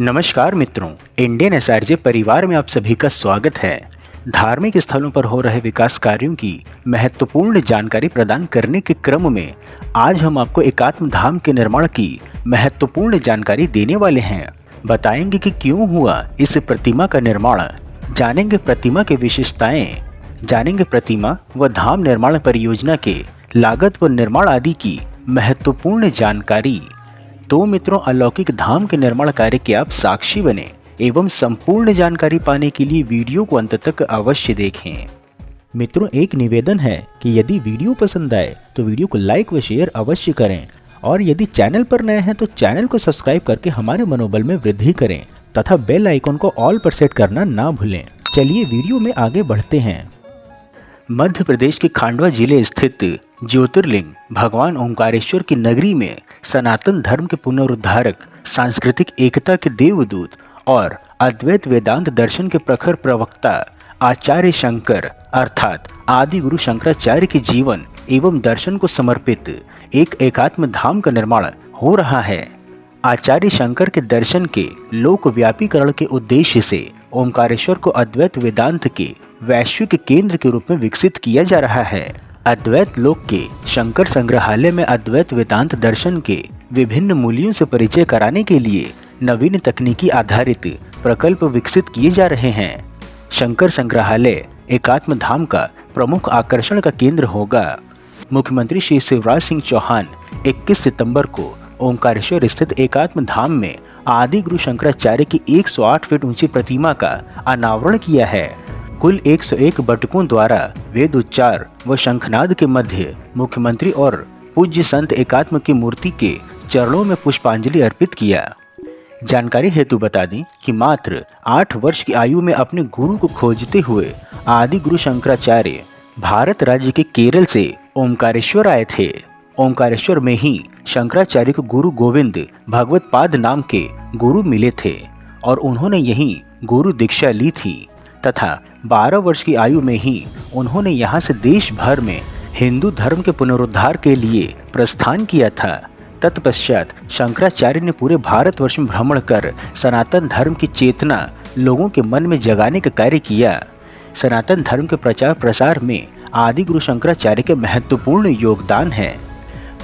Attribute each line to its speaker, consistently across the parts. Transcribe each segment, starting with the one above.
Speaker 1: नमस्कार मित्रों, Indian SRJ परिवार में आप सभी का स्वागत है। धार्मिक स्थलों पर हो रहे विकास कार्यों की महत्वपूर्ण जानकारी प्रदान करने के क्रम में आज हम आपको एकात्म धाम के निर्माण की महत्वपूर्ण जानकारी देने वाले हैं। बताएंगे कि क्यों हुआ इस प्रतिमा का निर्माण, जानेंगे प्रतिमा की विशेषताएं, जानेंगे प्रतिमा व धाम निर्माण परियोजना के लागत व निर्माण आदि की महत्वपूर्ण जानकारी। तो मित्रों, अलौकिक धाम के निर्माण कार्य के आप साक्षी बने एवं संपूर्ण जानकारी पाने के लिए वीडियो को अंत तक अवश्य देखें। मित्रों, एक निवेदन है कि यदि वीडियो पसंद आए तो वीडियो को लाइक व शेयर अवश्य करें और यदि चैनल पर नए हैं तो चैनल को सब्सक्राइब करके हमारे मनोबल में वृद्धि करें तथा बेल आइकन को ऑल पर सेट करना ना भूलें। चलिए वीडियो में आगे बढ़ते हैं। मध्य प्रदेश के खांडवा जिले स्थित ज्योतिर्लिंग भगवान ओंकारेश्वर की नगरी में सनातन धर्म के पुनरुद्धारक, सांस्कृतिक एकता के देवदूत और अद्वैत वेदांत दर्शन के प्रखर प्रवक्ता आचार्य शंकर अर्थात आदि गुरु शंकराचार्य के जीवन एवं दर्शन को समर्पित एक एकात्म धाम का निर्माण हो रहा है। आचार्य शंकर के दर्शन के लोकव्यापीकरण के उद्देश्य से ओंकारेश्वर को अद्वैत वेदांत के वैश्विक केंद्र के रूप में विकसित किया जा रहा है। अद्वैत लोक के शंकर संग्रहालय में अद्वैत वेदांत दर्शन के विभिन्न मूल्यों से परिचय कराने के लिए नवीन तकनीकी आधारित प्रकल्प विकसित किए जा रहे हैं। शंकर संग्रहालय एकात्म धाम का प्रमुख आकर्षण का केंद्र होगा। मुख्यमंत्री श्री शिवराज सिंह चौहान 21 सितंबर को ओंकारेश्वर स्थित एकात्म धाम में आदि गुरु शंकराचार्य की 108 फीट ऊंची प्रतिमा का अनावरण किया है। कुल 101 बटुकों द्वारा वेद उच्चार व शंखनाद के मध्य मुख्यमंत्री और पूज्य संत एकात्म की मूर्ति के चरणों में पुष्पांजलि अर्पित किया। जानकारी हेतु बता दें कि मात्र 8 वर्ष की आयु में अपने गुरु को खोजते हुए आदि गुरु शंकराचार्य भारत राज्य के केरल से ओंकारेश्वर आए थे। ओंकारेश्वर में ही शंकराचार्य को गुरु गोविंद भगवत पाद नाम के गुरु मिले थे और उन्होंने यहीं गुरु दीक्षा ली थी तथा 12 वर्ष की आयु में ही उन्होंने यहाँ से देश भर में हिंदू धर्म के पुनरुद्धार के लिए प्रस्थान किया था। तत्पश्चात शंकराचार्य ने पूरे भारतवर्ष में भ्रमण कर सनातन धर्म की चेतना लोगों के मन में जगाने का कार्य किया। सनातन धर्म के प्रचार प्रसार में आदि गुरु शंकराचार्य के महत्वपूर्ण योगदान है।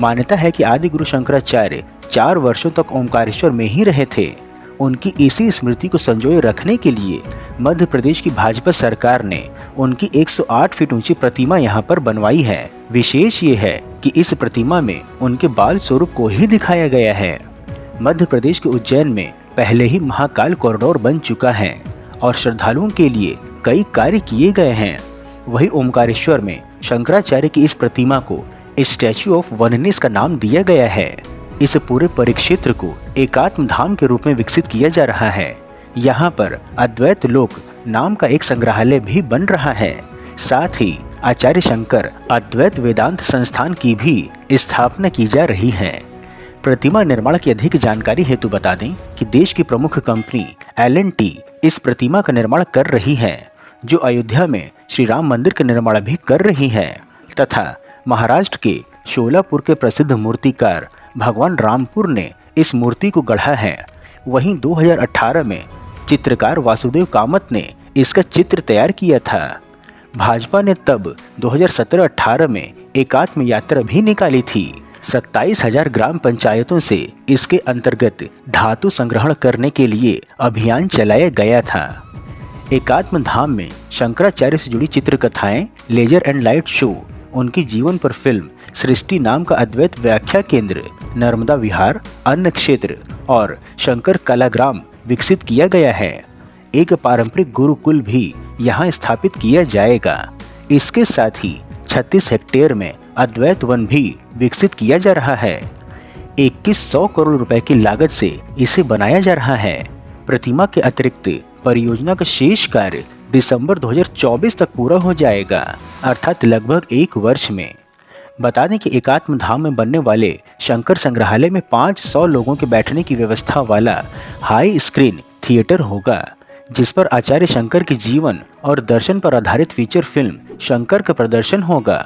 Speaker 1: मान्यता है कि आदि गुरु शंकराचार्य 4 वर्षों तक ओंकारेश्वर में ही रहे थे। उनकी इसी स्मृति को संजोए रखने के लिए मध्य प्रदेश की भाजपा सरकार ने उनकी 108 फीट ऊंची प्रतिमा यहां पर बनवाई है। विशेष ये है कि इस प्रतिमा में उनके बाल स्वरूप को ही दिखाया गया है। मध्य प्रदेश के उज्जैन में पहले ही महाकाल कॉरिडोर बन चुका है और श्रद्धालुओं के लिए कई कार्य किए गए हैं। वही ओंकारेश्वर में शंकराचार्य की इस प्रतिमा को स्टैच्यू ऑफ वननेस का नाम दिया गया है। इस पूरे परिक्षेत्र को एकात्म धाम के रूप में विकसित किया जा रहा है। यहाँ पर अद्वैत लोक नाम का एक संग्रहालय भी बन रहा है। साथ ही आचार्य शंकर अद्वैत वेदांत संस्थान की भी स्थापना की जा रही है। प्रतिमा निर्माण की अधिक जानकारी हेतु बता दें कि देश की प्रमुख कंपनी L&T इस प्रतिमा का निर्माण कर रही है, जो अयोध्या में श्री राम मंदिर का निर्माण भी कर रही है तथा महाराष्ट्र के शोलापुर के प्रसिद्ध मूर्तिकार भगवान रामपुर ने इस मूर्ति को गढ़ा है। वहीं 2018 में चित्रकार वासुदेव कामत ने इसका चित्र तैयार किया था। भाजपा ने तब 2017-18 में एकात्म यात्रा भी निकाली थी। 27,000 ग्राम पंचायतों से इसके अंतर्गत धातु संग्रहण करने के लिए अभियान चलाया गया था। एकात्म धाम में शंकराचार्य से जुड़ी चित्रकथाएं, लेजर एंड लाइट शो, उनकी जीवन पर फिल्म, सृष्टि नाम का अद्वैत व्याख्या केंद्र, नर्मदा विहार, अन्न क्षेत्र और शंकर कलाग्राम विकसित किया गया है। एक पारंपरिक गुरुकुल भी यहाँ स्थापित किया जाएगा। इसके साथ ही 36 हेक्टेयर में अद्वैत वन भी विकसित किया जा रहा है। 2100 करोड़ रुपए की लागत से इसे बनाया जा रहा है। प्रतिमा के अतिरिक्त परियोजना का शेष कार्य दिसंबर 2024 तक पूरा हो जाएगा, अर्थात लगभग 1 वर्ष में। बता दें कि एकात्म धाम में बनने वाले शंकर संग्रहालय में 500 लोगों के बैठने की व्यवस्था वाला हाई स्क्रीन थिएटर होगा, जिस पर आचार्य शंकर के जीवन और दर्शन पर आधारित फीचर फिल्म शंकर का प्रदर्शन होगा।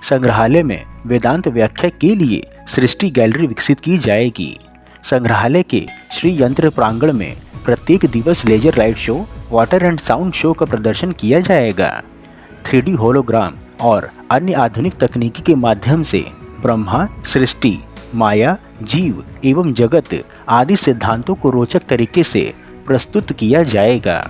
Speaker 1: संग्रहालय में वेदांत व्याख्या के लिए सृष्टि गैलरी विकसित की जाएगी। संग्रहालय के श्री यंत्र प्रांगण में प्रत्येक दिवस laser light show, water and sound show का प्रदर्शन किया जाएगा। 3D होलोग्राम और अन्य आधुनिक तकनीकी के माध्यम से ब्रह्मा, सृष्टि, माया, जीव एवं जगत आदि सिद्धांतों को रोचक तरीके से प्रस्तुत किया जाएगा।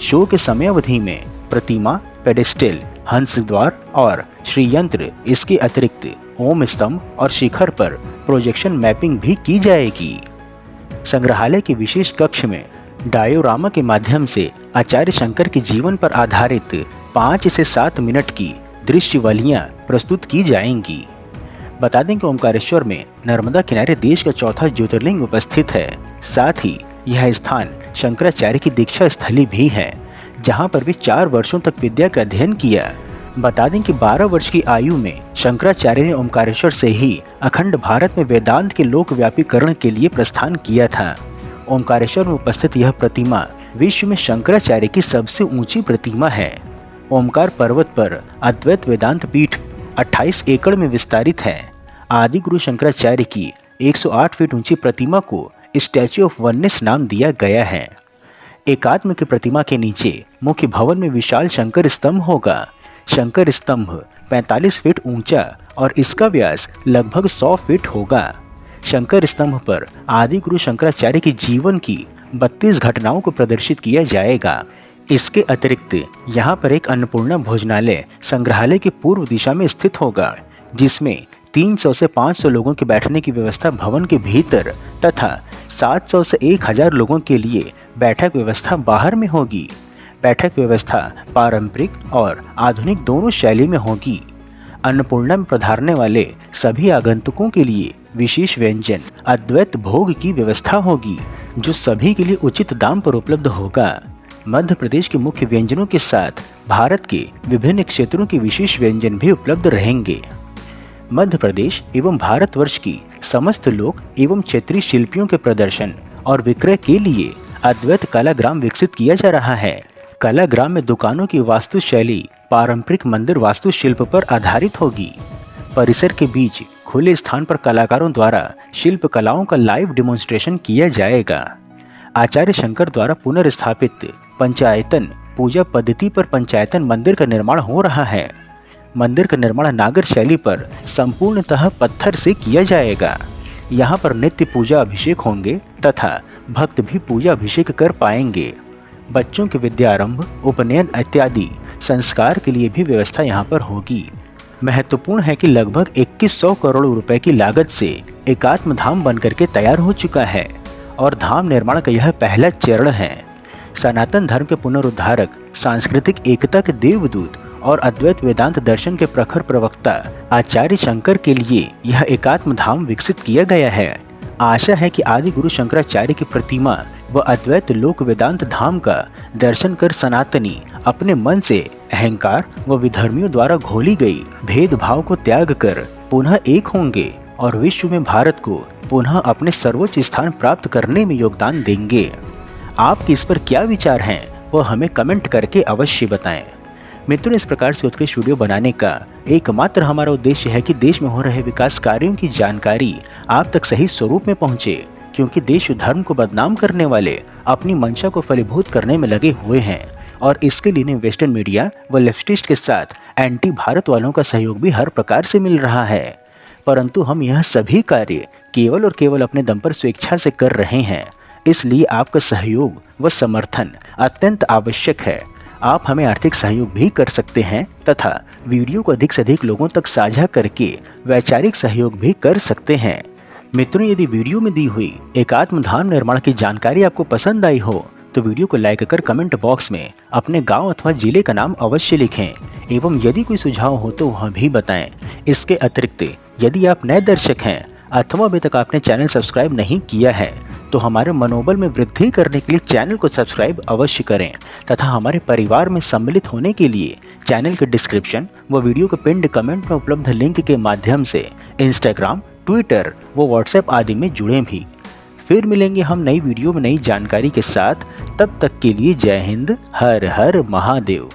Speaker 1: शो के समयावधि में प्रतिमा, पेडेस्टल, हंस द्वार और श्रीयंत्र, इसके अतिरिक्त ओम स्तंभ और शिखर पर प्रोजेक्शन मैपिंग भी की जाएगी। संग्रहालय के विशेष कक्ष में डायोरामा के माध्यम से आचार्य शंकर के जीवन पर आधारित 5 से 7 मिनट की दृश्यवलियां प्रस्तुत की जाएंगी। बता दें कि ओमकारेश्वर में नर्मदा किनारे देश का चौथा ज्योतिर्लिंग उपस्थित है। साथ ही यह स्थान शंकराचार्य की दीक्षा स्थली भी है, जहां पर वे 4 वर्षों तक विद्या का अध्ययन किया। बता दें कि 12 वर्ष की आयु में शंकराचार्य ने ओमकारेश्वर से ही अखंड भारत में वेदांत के लोकव्यापीकरण के लिए प्रस्थान किया था। ओमकारेश्वर में उपस्थित यह प्रतिमा विश्व में शंकराचार्य की सबसे ऊंची प्रतिमा है। ओमकार पर्वत पर अद्वैत वेदांत पीठ 28 एकड़ में विस्तारित है। आदि गुरु शंकराचार्य की 108 फीट ऊंची प्रतिमा को स्टैच्यू ऑफ वननेस नाम दिया गया है। एकात्म की प्रतिमा के नीचे मुख्य भवन में विशाल शंकर स्तंभ होगा। शंकर स्तंभ 45 फीट ऊंचा और इसका व्यास लगभग 100 फीट होगा। शंकर स्तंभ पर आदि गुरु शंकराचार्य के जीवन की 32 घटनाओं को प्रदर्शित किया जाएगा। इसके अतिरिक्त यहाँ पर एक अन्नपूर्णा भोजनालय संग्रहालय की पूर्व दिशा में स्थित होगा, जिसमें 300 से 500 लोगों के बैठने की व्यवस्था भवन के भीतर तथा 700 से 1000 लोगों के लिए बैठक व्यवस्था बाहर में होगी। बैठक व्यवस्था पारंपरिक और आधुनिक दोनों शैली में होगी। अन्नपूर्णा में पधारने वाले सभी आगंतुकों के लिए विशेष व्यंजन अद्वैत भोग की व्यवस्था होगी, जो सभी के लिए उचित दाम पर उपलब्ध होगा। मध्य प्रदेश के मुख्य व्यंजनों के साथ भारत के विभिन्न क्षेत्रों के विशेष व्यंजन भी उपलब्ध रहेंगे। मध्य प्रदेश एवं भारतवर्ष की समस्त लोक एवं क्षेत्रीय शिल्पियों के प्रदर्शन और विक्रय के लिए अद्वैत कलाग्राम विकसित किया जा रहा है। कलाग्राम में दुकानों की वास्तुशैली पारंपरिक मंदिर वास्तुशिल्प पर आधारित होगी। परिसर के बीच खुले स्थान पर कलाकारों द्वारा शिल्प कलाओं का लाइव डेमोन्स्ट्रेशन किया जाएगा। आचार्य शंकर द्वारा पुनर्स्थापित पंचायतन पूजा पद्धति पर पंचायतन मंदिर का निर्माण हो रहा है। मंदिर का निर्माण नागर शैली पर संपूर्णतः पत्थर से किया जाएगा। यहाँ पर नित्य पूजा अभिषेक होंगे तथा भक्त भी पूजा अभिषेक कर पाएंगे। बच्चों के विद्यारंभ, उपनयन इत्यादि संस्कार के लिए भी व्यवस्था यहाँ पर होगी। महत्वपूर्ण है कि लगभग 2100 करोड़ रुपए की लागत से एकात्म धाम बनकर के तैयार हो चुका है और धाम निर्माण का यह पहला चरण है। सनातन धर्म के पुनरुद्धारक, सांस्कृतिक एकता के देवदूत और अद्वैत वेदांत दर्शन के प्रखर प्रवक्ता आचार्य शंकर के लिए यह एकात्म धाम विकसित किया गया है। आशा है कि आदि गुरु शंकराचार्य की प्रतिमा व अद्वैत लोक वेदांत धाम का दर्शन कर सनातनी अपने मन से अहंकार व विधर्मियों द्वारा घोली गई भेदभाव को त्याग कर पुनः एक होंगे और विश्व में भारत को पुनः अपने सर्वोच्च स्थान प्राप्त करने में योगदान देंगे। आपके इस पर क्या विचार हैं वह हमें कमेंट करके अवश्य बताएं। मित्रों, इस प्रकार से उत्कृष्ट वीडियो बनाने का एकमात्र हमारा उद्देश्य है कि देश में हो रहे विकास कार्यों की जानकारी आप तक सही स्वरूप में पहुंचे, क्योंकि देश और धर्म को बदनाम करने वाले अपनी मंशा को फलीभूत करने में लगे हुए हैं और इसके लिए वेस्टर्न मीडिया व लेफ्टिस्ट के साथ एंटी भारत वालों का सहयोग भी हर प्रकार से मिल रहा है। परंतु हम यह सभी कार्य केवल और केवल अपने दम पर स्वेच्छा से कर रहे हैं, इसलिए आपका सहयोग व समर्थन अत्यंत आवश्यक है। आप हमें आर्थिक सहयोग भी कर सकते हैं तथा वीडियो को अधिक से अधिक लोगों तक साझा करके वैचारिक सहयोग भी कर सकते हैं। मित्रों, यदि वीडियो में दी हुई एकात्म धाम निर्माण की जानकारी आपको पसंद आई हो तो वीडियो को लाइक कर कमेंट बॉक्स में अपने गांव अथवा जिले का नाम अवश्य लिखें एवं यदि कोई सुझाव हो तो वह भी बताएं। इसके अतिरिक्त यदि आप नए दर्शक हैं अथवा अभी तक आपने चैनल सब्सक्राइब नहीं किया है तो हमारे मनोबल में वृद्धि करने के लिए चैनल को सब्सक्राइब अवश्य करें तथा हमारे परिवार में सम्मिलित होने के लिए चैनल के डिस्क्रिप्शन व वीडियो के पिन्ड कमेंट में उपलब्ध लिंक के माध्यम से इंस्टाग्राम, ट्विटर व व्हाट्सएप आदि में जुड़े भी। फिर मिलेंगे हम नई वीडियो में नई जानकारी के साथ। तब तक के लिए जय हिंद, हर हर महादेव।